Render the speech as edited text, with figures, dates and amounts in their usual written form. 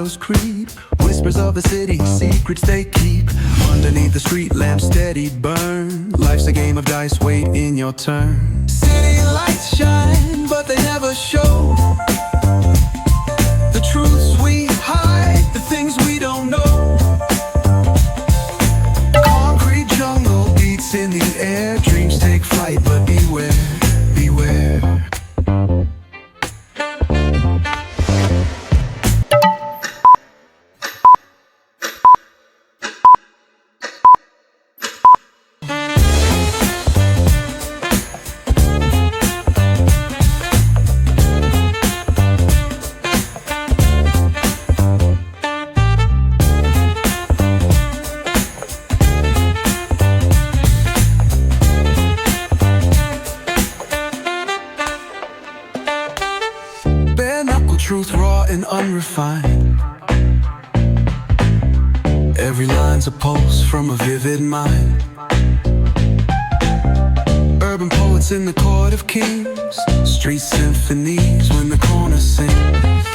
shadows creep. Whispers of the city, secrets they keep. Underneath the street lamp, steady burn. Life's a game of dice, wait in your turn. City lights shine, but they never show the truths we hide, the things we don't know. Concrete jungle beats in the air. Dreams take flight, but beware, beware. Truth raw and unrefined. Every line's a pulse from a vivid mind. Urban poets in the court of kings. Street symphonies when the corner sings.